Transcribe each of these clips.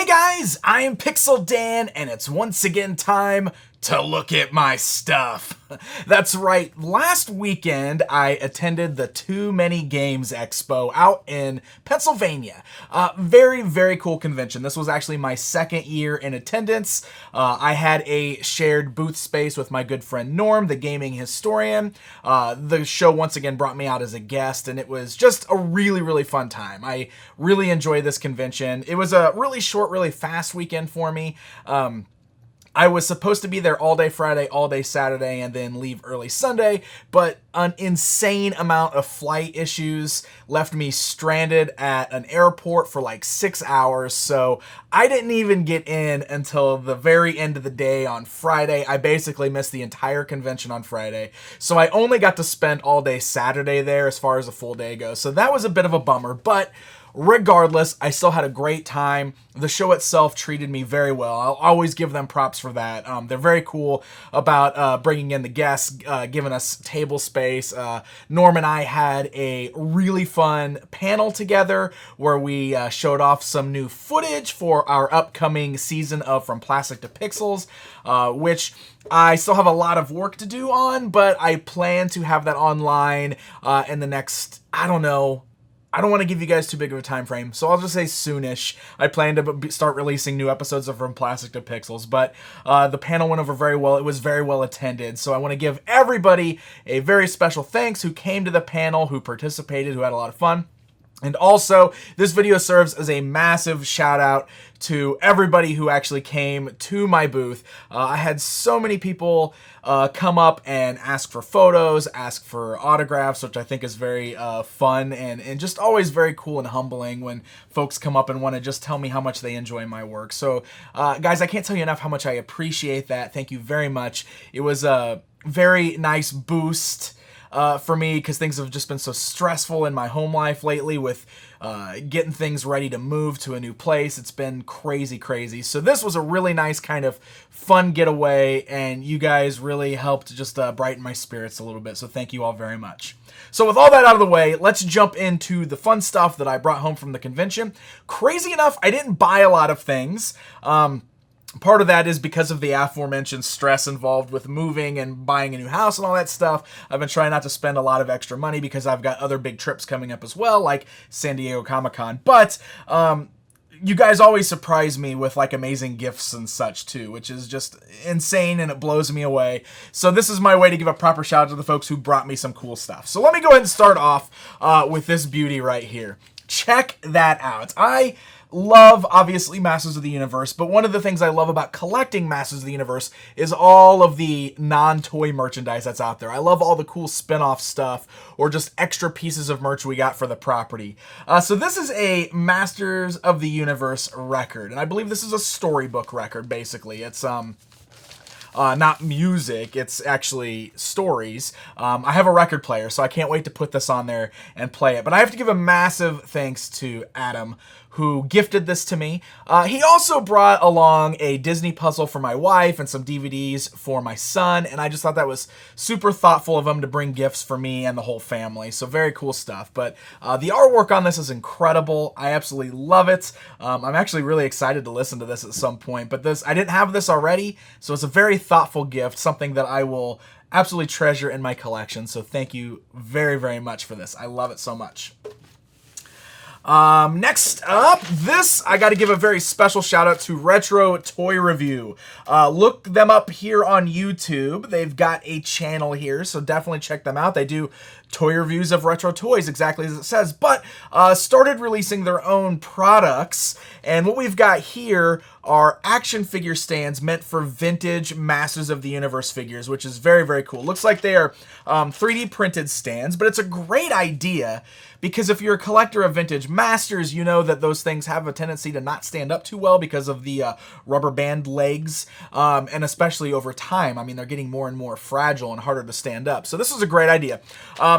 guys, I am Pixel Dan, and it's once again time to look at my stuff. That's right, last weekend I attended the Too Many Games Expo out in Pennsylvania. Very cool convention. This was actually my second year in attendance. I had a shared booth space with my good friend Norm, the gaming historian. The show once again brought me out as a guest, and it was just a really fun time. I really enjoyed this convention. It was a really short, really fast weekend for me. I was supposed to be there all day Friday, all day Saturday, and then leave early Sunday, but an insane amount of flight issues left me stranded at an airport for like 6 hours, so I didn't even get in until the very end of the day on Friday. I basically missed the entire convention on Friday, so I only got to spend all day Saturday there as far as a full day goes, so that was a bit of a bummer, but regardless, I still had a great time. The show itself treated me very well. I'll always give them props for that. They're very cool about bringing in the guests, giving us table space. Norm and I had a really fun panel together where we showed off some new footage for our upcoming season of From Plastic to Pixels, which I still have a lot of work to do on, but I plan to have that online in the next, I don't want to give you guys too big of a time frame, so I'll just say soonish. I plan to start releasing new episodes of From Plastic to Pixels, but the panel went over very well. It was very well attended, so I want to give everybody a very special thanks who came to the panel, who participated, who had a lot of fun. And also, this video serves as a massive shout out to everybody who actually came to my booth. I had so many people come up and ask for photos, ask for autographs, which I think is very fun and just always very cool and humbling when folks come up and want to just tell me how much they enjoy my work. So, guys, I can't tell you enough how much I appreciate that. Thank you very much. It was a very nice boost for me, because things have just been so stressful in my home life lately with getting things ready to move to a new place. It's been crazy. So this was a really nice kind of fun getaway, and you guys really helped just brighten my spirits a little bit. So thank you all very much. So with all that out of the way, let's jump into the fun stuff that I brought home from the convention. Crazy enough, I didn't buy a lot of things. Part of that is because of the aforementioned stress involved with moving and buying a new house and all that stuff. I've been trying not to spend a lot of extra money because I've got other big trips coming up as well, like San Diego Comic-Con. But you guys always surprise me with like amazing gifts and such too, which is just insane and it blows me away. So this is my way to give a proper shout out to the folks who brought me some cool stuff. So let me go ahead and start off with this beauty right here. Check that out. I love, obviously, Masters of the Universe, but one of the things I love about collecting Masters of the Universe is all of the non-toy merchandise that's out there. I love all the cool spin-off stuff or just extra pieces of merch we got for the property. So this is a Masters of the Universe record, and I believe this is a storybook record, basically. It's not music, it's actually stories. I have a record player, so I can't wait to put this on there and play it. But I have to give a massive thanks to Adam, who gifted this to me. He also brought along a Disney puzzle for my wife and some DVDs for my son, and I just thought that was super thoughtful of him to bring gifts for me and the whole family, so very cool stuff. But the artwork on this is incredible. I absolutely love it. I'm actually really excited to listen to this at some point, but I didn't have this already, so it's a very thoughtful gift, something that I will absolutely treasure in my collection, so thank you very much for this. I love it so much. Next up, I got to give a very special shout out to Retro Toy Review. Look them up here on YouTube. They've got a channel here, so definitely check them out. They do toy reviews of retro toys, exactly as it says, but started releasing their own products, and what we've got here are action figure stands meant for vintage Masters of the Universe figures, which is very cool. Looks like they are 3D printed stands, but it's a great idea because if you're a collector of vintage Masters, you know that those things have a tendency to not stand up too well because of the rubber band legs, and especially over time. I mean, they're getting more and more fragile and harder to stand up. So this is a great idea.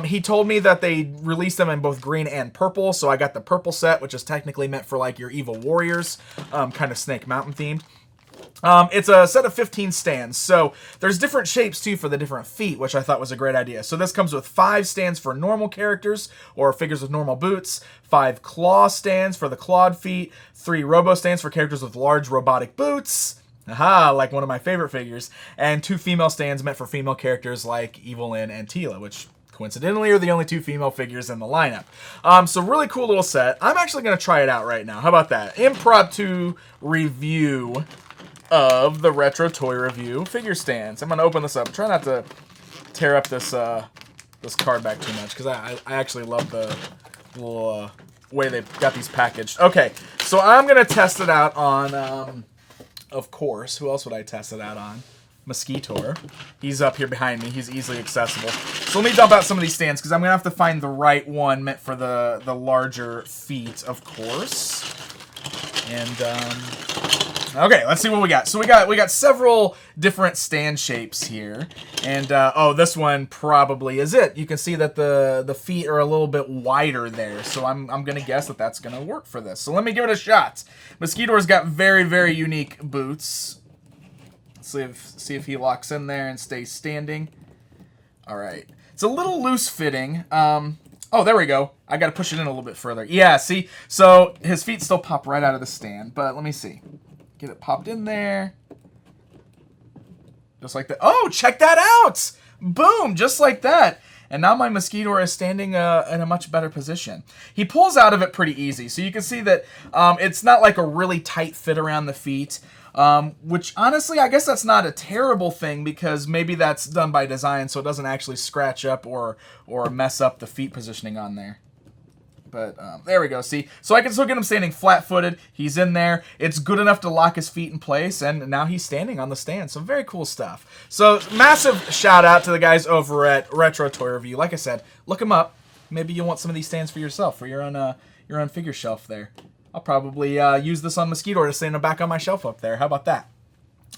He told me that they released them in both green and purple, so I got the purple set, which is technically meant for like your evil warriors, kind of Snake Mountain themed. It's a set of 15 stands, so there's different shapes too for the different feet, which I thought was a great idea. So this comes with 5 stands for normal characters or figures with normal boots, 5 claw stands for the clawed feet, 3 robo stands for characters with large robotic boots, aha, like one of my favorite figures, and 2 female stands meant for female characters like Evelyn and Tila, which coincidentally are the only 2 female figures in the lineup. So really cool little set. I'm actually going to try it out right now. How about that? Impromptu review of the Retro Toy Review figure stands. I'm going to open this up. Try not to tear up this this card back too much, because I actually love the little way they've got these packaged. Okay, so I'm going to test it out on, of course, who else would I test it out on? Mosquitor. He's up here behind me. He's easily accessible. So let me dump out some of these stands, because I'm going to have to find the right one meant for the larger feet, of course. And, okay, let's see what we got. So we got several different stand shapes here, and oh, this one probably is it. You can see that the feet are a little bit wider there, so I'm gonna guess that that's gonna work for this. So let me give it a shot. Mosquitor's got very unique boots. Let's see if he locks in there and stays standing. All right, it's a little loose fitting. Oh, there we go. I gotta push it in a little bit further. Yeah, see, so his feet still pop right out of the stand, but let me see. Get it popped in there. Just like that. Oh, check that out! Boom! Just like that. And now my Mosquito is standing in a much better position. He pulls out of it pretty easy. So you can see that it's not like a really tight fit around the feet. Which, honestly, I guess that's not a terrible thing, because maybe that's done by design so it doesn't actually scratch up or mess up the feet positioning on there. But there we go, see? So I can still get him standing flat-footed. He's in there. It's good enough to lock his feet in place, and now he's standing on the stand. So very cool stuff. So massive shout-out to the guys over at Retro Toy Review. Like I said, look them up. Maybe you'll want some of these stands for yourself, for your own figure shelf there. I'll probably use this on Mosquito to stand back on my shelf up there. How about that?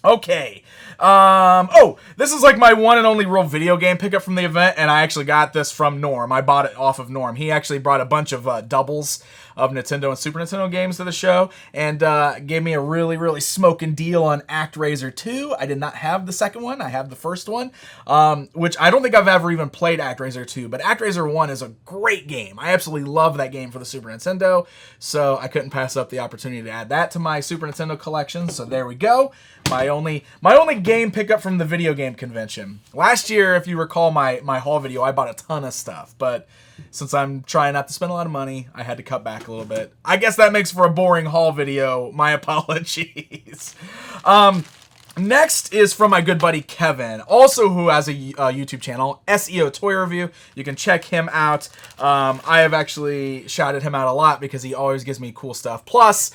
Okay. Oh, this is like my one and only real video game pickup from the event, and I actually got this from Norm. I bought it off of Norm. He actually brought a bunch of doubles of Nintendo and Super Nintendo games to the show, and gave me a really smoking deal on ActRaiser 2. I did not have the second one. I have the first one, which I don't think I've ever even played ActRaiser 2, but ActRaiser 1 is a great game. I absolutely love that game for the Super Nintendo, so I couldn't pass up the opportunity to add that to my Super Nintendo collection, so there we go. My only game pickup from the video game convention. Last year, if you recall my haul video, I bought a ton of stuff, but since I'm trying not to spend a lot of money, I had to cut back a little bit. I guess that makes for a boring haul video. My apologies. Next is from my good buddy Kevin, also who has a YouTube channel, SEO Toy Review. You can check him out. I have actually shouted him out a lot because he always gives me cool stuff. Plus,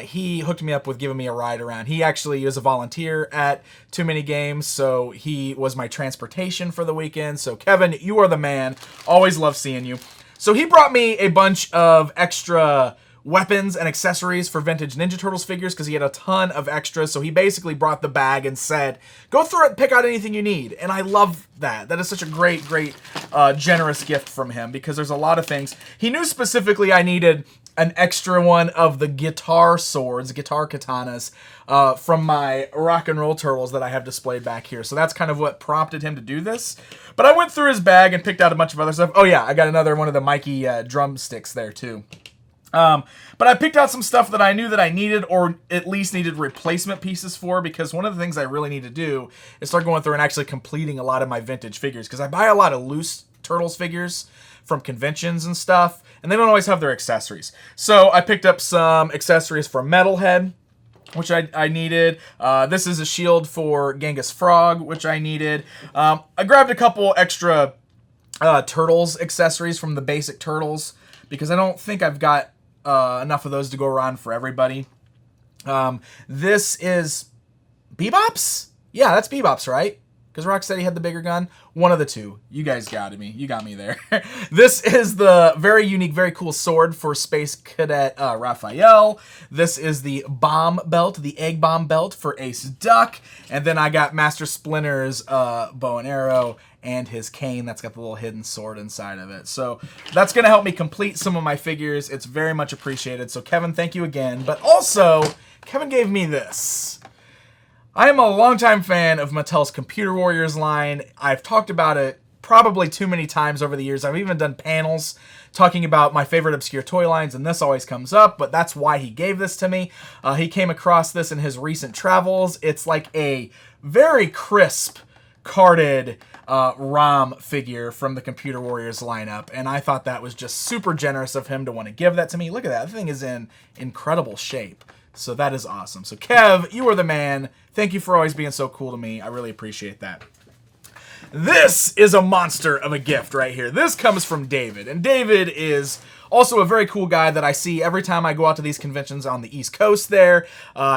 he hooked me up with giving me a ride around. He actually is a volunteer at Too Many Games, so he was my transportation for the weekend. So Kevin, you are the man. Always love seeing you. So he brought me a bunch of extra weapons and accessories for vintage Ninja Turtles figures because he had a ton of extras. So he basically brought the bag and said, go through it and pick out anything you need. And I love that. That is such a great generous gift from him, because there's a lot of things. He knew specifically I needed an extra one of the guitar swords, guitar katanas, from my rock and roll turtles that I have displayed back here. So that's kind of what prompted him to do this. But I went through his bag and picked out a bunch of other stuff. Oh yeah, I got another one of the Mikey drumsticks there too. But I picked out some stuff that I knew that I needed, or at least needed replacement pieces for, because one of the things I really need to do is start going through and actually completing a lot of my vintage figures, because I buy a lot of loose Turtles figures from conventions and stuff, and they don't always have their accessories. So I picked up some accessories for Metalhead, which I needed. This is a shield for Genghis Frog, which I needed. I grabbed a couple extra Turtles accessories from the basic Turtles, because I don't think I've got enough of those to go around for everybody. This is Bebop's? Yeah, that's Bebop's, right? Because Rocksteady had the bigger gun. One of the two. You guys got me. You got me there. This is the very unique, very cool sword for Space Cadet Raphael. This is the bomb belt, the egg bomb belt for Ace Duck. And then I got Master Splinter's bow and arrow and his cane that's got the little hidden sword inside of it. So that's going to help me complete some of my figures. It's very much appreciated. So Kevin, thank you again. But also, Kevin gave me this. I am a longtime fan of Mattel's Computer Warriors line. I've talked about it probably too many times over the years. I've even done panels talking about my favorite obscure toy lines, and this always comes up, but that's why he gave this to me. He came across this in his recent travels. It's like a very crisp, carded ROM figure from the Computer Warriors lineup, and I thought that was just super generous of him to want to give that to me. Look at that. The thing is in incredible shape. So that is awesome. So Kev, you are the man. Thank you for always being so cool to me. I really appreciate that. This is a monster of a gift right here. This comes from David, and David is also a very cool guy that I see every time I go out to these conventions on the East Coast there.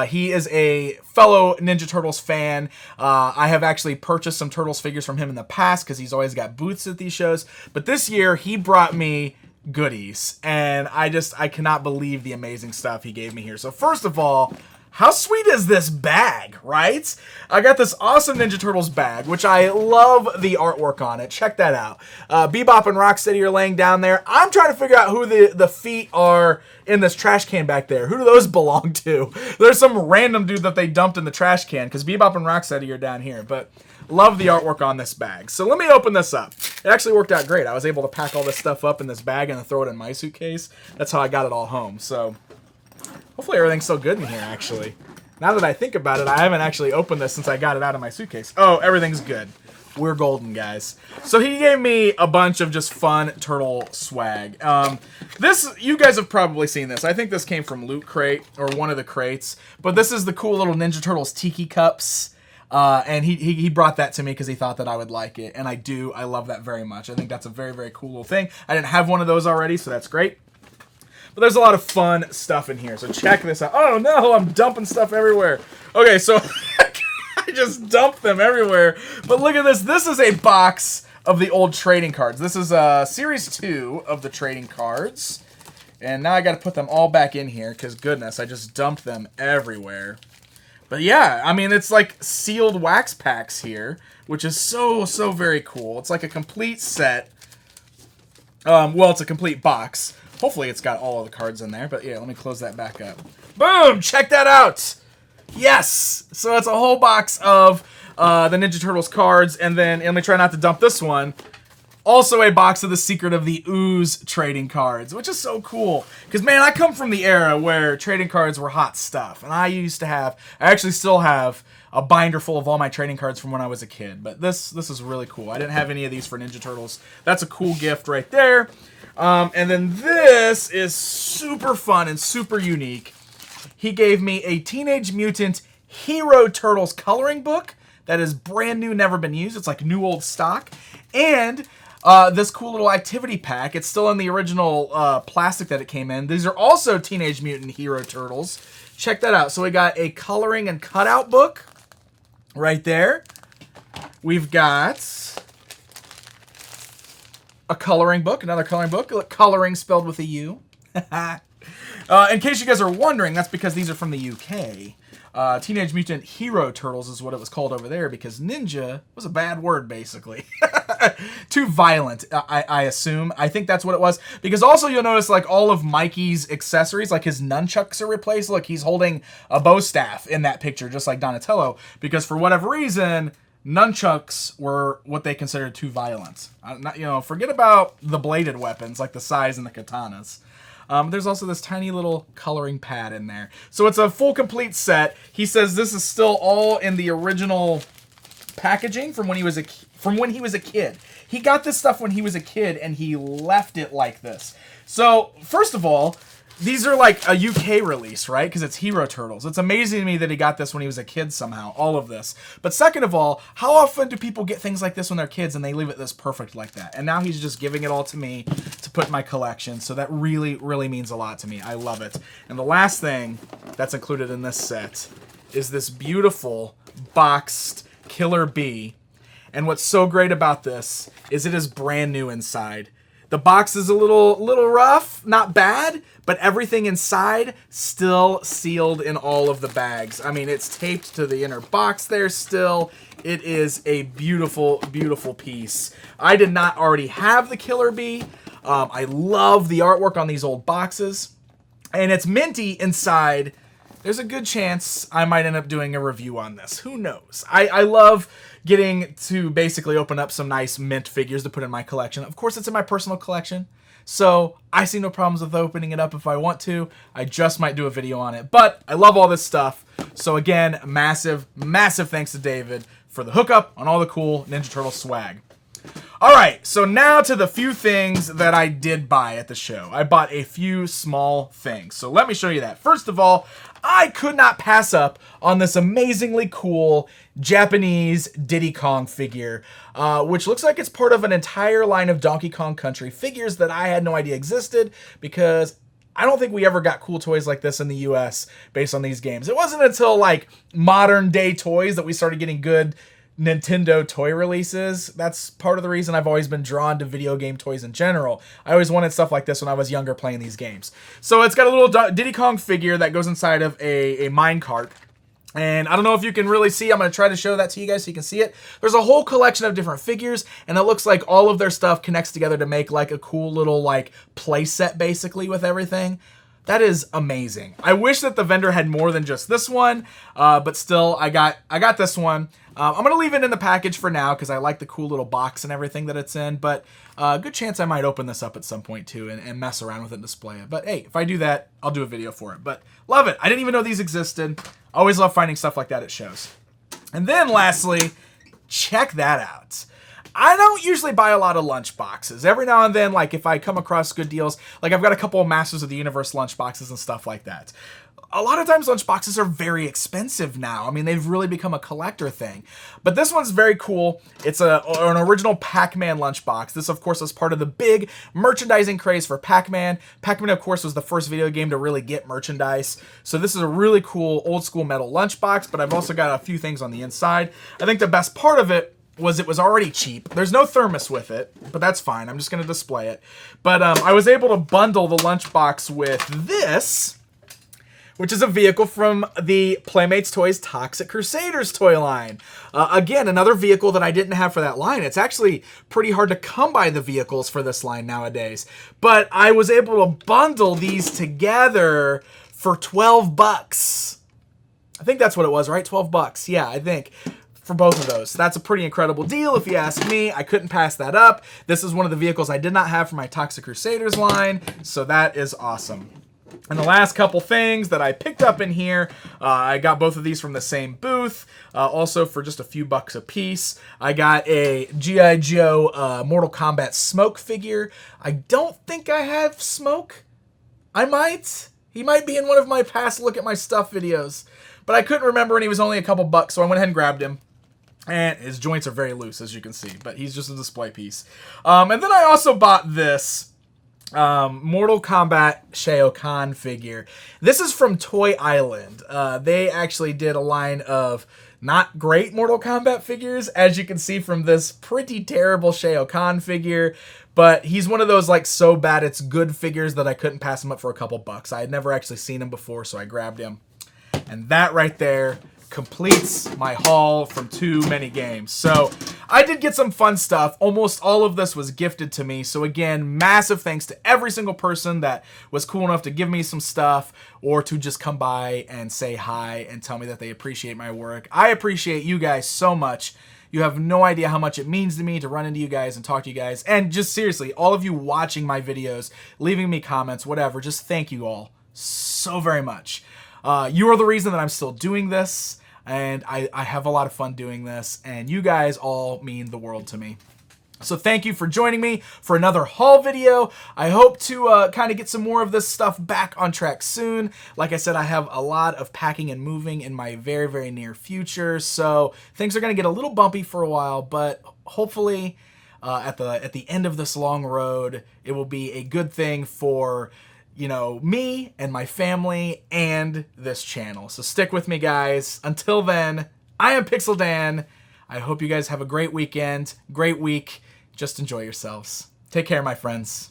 He is a fellow Ninja Turtles fan. I have actually purchased some Turtles figures from him in the past because he's always got booths at these shows. But this year, he brought me goodies, and I cannot believe the amazing stuff he gave me here. So first of all, how sweet is this bag, right? I got this awesome Ninja Turtles bag, which I love the artwork on it. Check that out. Bebop and Rocksteady are laying down there. I'm trying to figure out who the feet are in this trash can back there. Who do those belong to? There's some random dude that they dumped in the trash can, because Bebop and Rocksteady are down here, but love the artwork on this bag. So let me open this up. It actually worked out great. I was able to pack all this stuff up in this bag and then throw it in my suitcase. That's how I got it all home. So hopefully everything's still good in here, actually. Now that I think about it, I haven't actually opened this since I got it out of my suitcase. Oh, everything's good. We're golden, guys. So he gave me a bunch of just fun turtle swag. You guys have probably seen this. I think this came from Loot Crate, or one of the crates. But this is the cool little Ninja Turtles Tiki cups. And he brought that to me because he thought that I would like it. And I do. I love that very much. I think that's a very, very cool little thing. I didn't have one of those already, so that's great. But there's a lot of fun stuff in here, so check this out. Oh no, I'm dumping stuff everywhere. Okay, so I just dumped them everywhere. But look at this. This is a box of the old trading cards. This is Series 2 of the trading cards. And now I got to put them all back in here, because goodness, I just dumped them everywhere. But yeah, I mean, it's like sealed wax packs here, which is so, so very cool. It's like a complete set. Well, it's a complete box. Hopefully it's got all of the cards in there, but yeah, let me close that back up. Boom! Check that out! Yes! So it's a whole box of the Ninja Turtles cards, and then, let me try not to dump this one, also a box of the Secret of the Ooze trading cards, which is so cool. Because, man, I come from the era where trading cards were hot stuff, and I actually still have a binder full of all my trading cards from when I was a kid, but this is really cool. I didn't have any of these for Ninja Turtles. That's a cool gift right there. And then this is super fun and super unique. He gave me a Teenage Mutant Hero Turtles coloring book that is brand new, never been used. It's like new old stock. And this cool little activity pack. It's still in the original plastic that it came in. These are also Teenage Mutant Hero Turtles. Check that out. So we got a coloring and cutout book right there. We've got a coloring book, another coloring book. Coloring spelled with a U. In case you guys are wondering, that's because these are from the UK. Teenage Mutant Hero Turtles is what it was called over there because ninja was a bad word, basically. Too violent, I assume. I think that's what it was. Because also you'll notice like all of Mikey's accessories, like his nunchucks are replaced. Look, he's holding a bow staff in that picture, just like Donatello. Because for whatever reason, nunchucks were what they considered too violent. Forget about the bladed weapons like the sais and the katanas. There's also this tiny little coloring pad in there. So it's a full complete set. He says this is still all in the original packaging from when he was a kid. He got this stuff when he was a kid and he left it like this. So first of all, these are like a UK release, right? Because it's Hero Turtles. It's amazing to me that he got this when he was a kid somehow, all of this. But second of all, how often do people get things like this when they're kids and they leave it this perfect like that? And now he's just giving it all to me to put in my collection. So that really, really means a lot to me. I love it. And the last thing that's included in this set is this beautiful boxed Killer Bee. And what's so great about this is it is brand new inside. The box is a little rough, not bad, but everything inside still sealed in all of the bags. I mean, it's taped to the inner box there still. It is a beautiful, beautiful piece. I did not already have the Killer Bee. I love the artwork on these old boxes. And it's minty inside there's a good chance I might end up doing a review on this. Who knows? I love getting to basically open up some nice mint figures to put in my collection. Of course, it's in my personal collection, so I see no problems with opening it up if I want to. I just might do a video on it, but I love all this stuff. So again, massive, massive thanks to David for the hookup on all the cool Ninja Turtle swag. All right, so now to the few things that I did buy at the show. I bought a few small things, so let me show you that. First of all, I could not pass up on this amazingly cool Japanese Diddy Kong figure, which looks like it's part of an entire line of Donkey Kong Country figures that I had no idea existed, because I don't think we ever got cool toys like this in the US based on these games. It wasn't until like modern day toys that we started getting good Nintendo toy releases. That's part of the reason I've always been drawn to video game toys in general. I always wanted stuff like this when I was younger playing these games. So it's got a little Diddy Kong figure that goes inside of a minecart. And I don't know if you can really see. I'm going to try to show that to you guys so you can see it. There's a whole collection of different figures, and it looks like all of their stuff connects together to make like a cool little like play set basically with everything. That is amazing. I wish that the vendor had more than just this one, but still, I got this one. I'm going to leave it in the package for now because I like the cool little box and everything that it's in, but good chance I might open this up at some point too and mess around with it and display it. But hey, if I do that, I'll do a video for it. But love it. I didn't even know these existed. Always love finding stuff like that at shows. And then lastly, check that out. I don't usually buy a lot of lunch boxes. Every now and then, like if I come across good deals, like I've got a couple of Masters of the Universe lunch boxes and stuff like that. A lot of times lunch boxes are very expensive now. I mean, they've really become a collector thing. But this one's very cool. It's an original Pac-Man lunchbox. This, of course, is part of the big merchandising craze for Pac-Man. Pac-Man, of course, was the first video game to really get merchandise. So this is a really cool old school metal lunchbox, but I've also got a few things on the inside. I think the best part of it was already cheap. There's no thermos with it, but that's fine. I'm just going to display it. But I was able to bundle the lunchbox with this, which is a vehicle from the Playmates Toys Toxic Crusaders toy line. Again, another vehicle that I didn't have for that line. It's actually pretty hard to come by the vehicles for this line nowadays. But I was able to bundle these together for 12 bucks. I think that's what it was, right? 12 bucks. Yeah, I think. For both of those. That's a pretty incredible deal if you ask me. I couldn't pass that up. This is one of the vehicles I did not have for my Toxic Crusaders line, so that is awesome. And the last couple things that I picked up in here, I got both of these from the same booth, also for just a few bucks a piece. I got a G.I. Joe Mortal Kombat Smoke figure. I don't think I have Smoke. I might. He might be in one of my past Look at My Stuff videos. But I couldn't remember, and he was only a couple bucks, so I went ahead and grabbed him. And his joints are very loose, as you can see, but he's just a display piece. And then I also bought this Mortal Kombat Shao Kahn figure. This is from Toy Island. They actually did a line of not great Mortal Kombat figures, as you can see from this pretty terrible Shao Kahn figure. But he's one of those like so bad it's good figures that I couldn't pass him up for a couple bucks. I had never actually seen him before, so I grabbed him. And that right there completes my haul from Too Many Games. So I did get some fun stuff. Almost all of this was gifted to me. So again, massive thanks to every single person that was cool enough to give me some stuff or to just come by and say hi and tell me that they appreciate my work. I appreciate you guys so much. You have no idea how much it means to me to run into you guys and talk to you guys. And just seriously, all of you watching my videos, leaving me comments, whatever, just thank you all so very much. You are the reason that I'm still doing this, and I have a lot of fun doing this, and you guys all mean the world to me. So thank you for joining me for another haul video. I hope to kind of get some more of this stuff back on track soon. Like I said, I have a lot of packing and moving in my very, very near future, so things are going to get a little bumpy for a while, but hopefully at the end of this long road, it will be a good thing for, you know, me and my family and this channel. So stick with me, guys. Until then, I am Pixel Dan. I hope you guys have a great weekend, great week. Just enjoy yourselves. Take care, my friends.